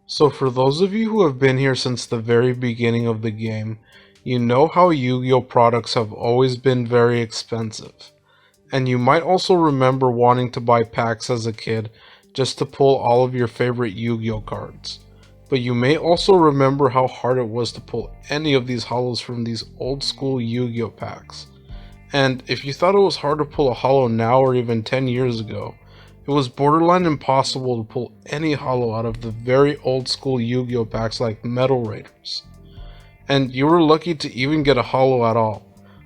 So for those of you who have been here since the very beginning of the game, you know how Yu-Gi-Oh products have always been very expensive. And you might also remember wanting to buy packs as a kid just to pull all of your favorite Yu-Gi-Oh cards. But you may also remember how hard it was to pull any of these holos from these old school Yu-Gi-Oh packs. And if you thought it was hard to pull a holo now or even 10 years ago, it was borderline impossible to pull any holo out of the very old school Yu-Gi-Oh packs like Metal Raiders. And you were lucky to even get a holo at all.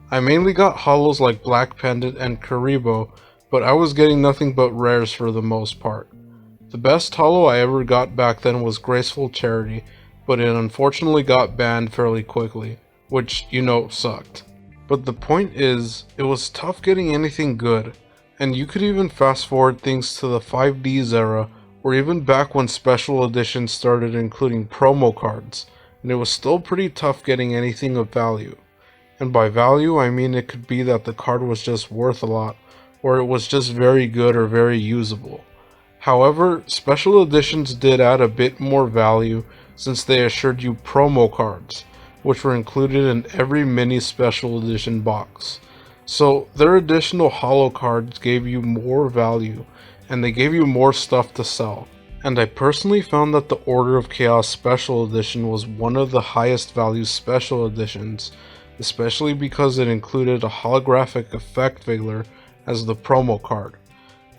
I mainly got holos like Black Pendant and Karibo, but I was getting nothing but rares for the most part. The best holo I ever got back then was Graceful Charity, but it unfortunately got banned fairly quickly, which, sucked. But the point is, it was tough getting anything good, and you could even fast forward things to the 5Ds era, or even back when special editions started including promo cards, and it was still pretty tough getting anything of value. And by value, I mean it could be that the card was just worth a lot, or it was just very good or very usable. However, special editions did add a bit more value since they assured you promo cards, which were included in every mini special edition box. So their additional holo cards gave you more value, and they gave you more stuff to sell. And I personally found that the Order of Chaos Special Edition was one of the highest value special editions, especially because it included a holographic Effect Veiler as the promo card.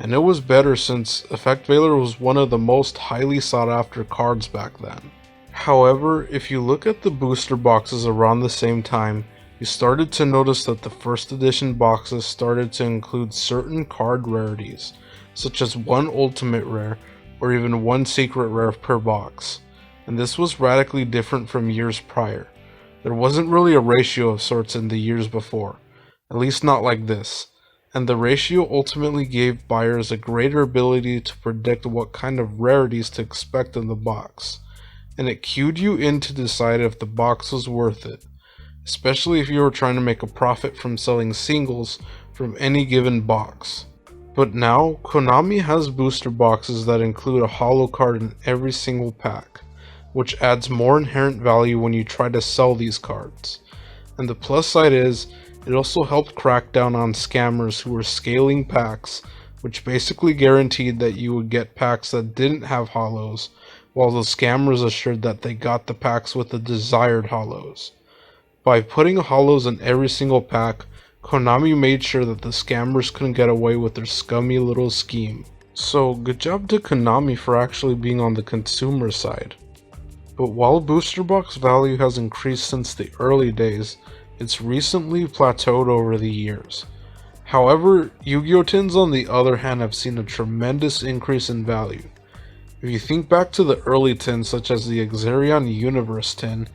And it was better since Effect Veiler was one of the most highly sought after cards back then. However, if you look at the booster boxes around the same time, you started to notice that the first edition boxes started to include certain card rarities, such as one ultimate rare or even one secret rare per box, and this was radically different from years prior. There wasn't really a ratio of sorts in the years before, at least not like this, and the ratio ultimately gave buyers a greater ability to predict what kind of rarities to expect in the box, and it cued you in to decide if the box was worth it, especially if you were trying to make a profit from selling singles from any given box. But now, Konami has booster boxes that include a holo card in every single pack, which adds more inherent value when you try to sell these cards. And the plus side is, it also helped crack down on scammers who were scaling packs, which basically guaranteed that you would get packs that didn't have holos, while the scammers assured that they got the packs with the desired holos. By putting holos in every single pack, Konami made sure that the scammers couldn't get away with their scummy little scheme. So good job to Konami for actually being on the consumer side. But while booster box value has increased since the early days, it's recently plateaued over the years. However, Yu-Gi-Oh tins on the other hand have seen a tremendous increase in value. If you think back to the early tins such as the Exarion Universe tin,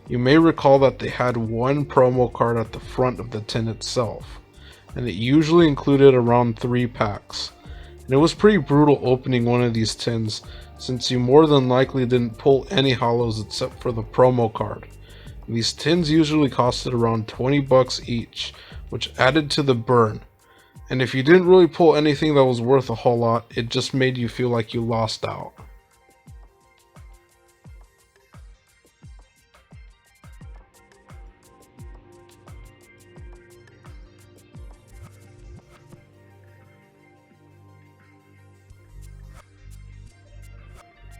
you may recall that they had one promo card at the front of the tin itself, and it usually included around 3 packs. And it was pretty brutal opening one of these tins, since you more than likely didn't pull any holos except for the promo card. And these tins usually costed around 20 bucks each, which added to the burn. And if you didn't really pull anything that was worth a whole lot, it just made you feel like you lost out.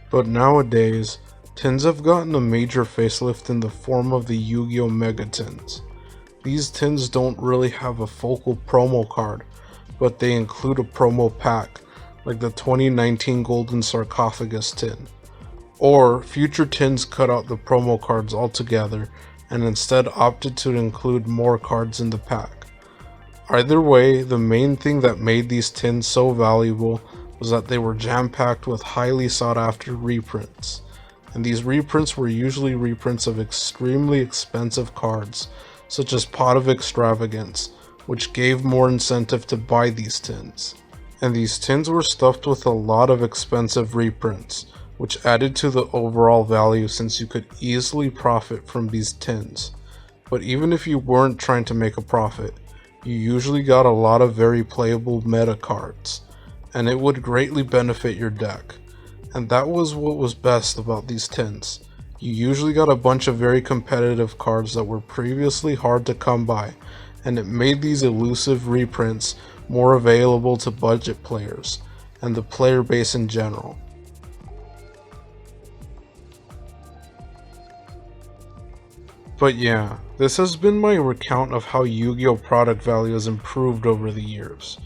But nowadays, tins have gotten a major facelift in the form of the Yu-Gi-Oh! Mega Tins. These tins don't really have a focal promo card, but they include a promo pack, like the 2019 Golden Sarcophagus tin. Or, future tins cut out the promo cards altogether, and instead opted to include more cards in the pack. Either way, the main thing that made these tins so valuable was that they were jam-packed with highly sought-after reprints, and these reprints were usually reprints of extremely expensive cards, such as Pot of Extravagance, which gave more incentive to buy these tins. And these tins were stuffed with a lot of expensive reprints, which added to the overall value since you could easily profit from these tins. But even if you weren't trying to make a profit, you usually got a lot of very playable meta cards, and it would greatly benefit your deck. And that was what was best about these tins. You usually got a bunch of very competitive cards that were previously hard to come by, and it made these elusive reprints more available to budget players, and the player base in general. But yeah, this has been my recount of how Yu-Gi-Oh! Product value has improved over the years.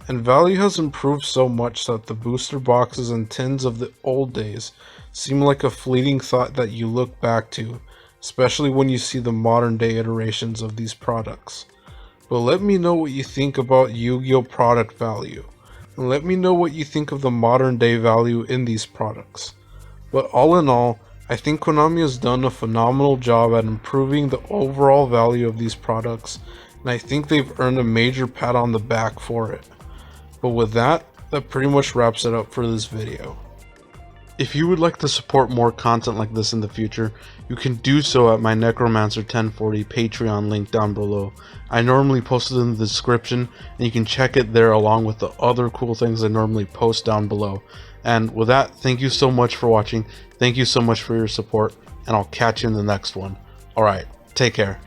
And value has improved so much that the booster boxes and tins of the old days seem like a fleeting thought that you look back to, especially when you see the modern day iterations of these products. But let me know what you think about Yu-Gi-Oh! Product value, and let me know what you think of the modern day value in these products. But all in all, I think Konami has done a phenomenal job at improving the overall value of these products, and I think they've earned a major pat on the back for it. But with that, that pretty much wraps it up for this video. If you would like to support more content like this in the future, you can do so at my Necromancer 1040 Patreon link down below. I normally post it in the description, and you can check it there along with the other cool things I normally post down below. And with that, thank you so much for watching, thank you so much for your support, and I'll catch you in the next one. Alright, take care.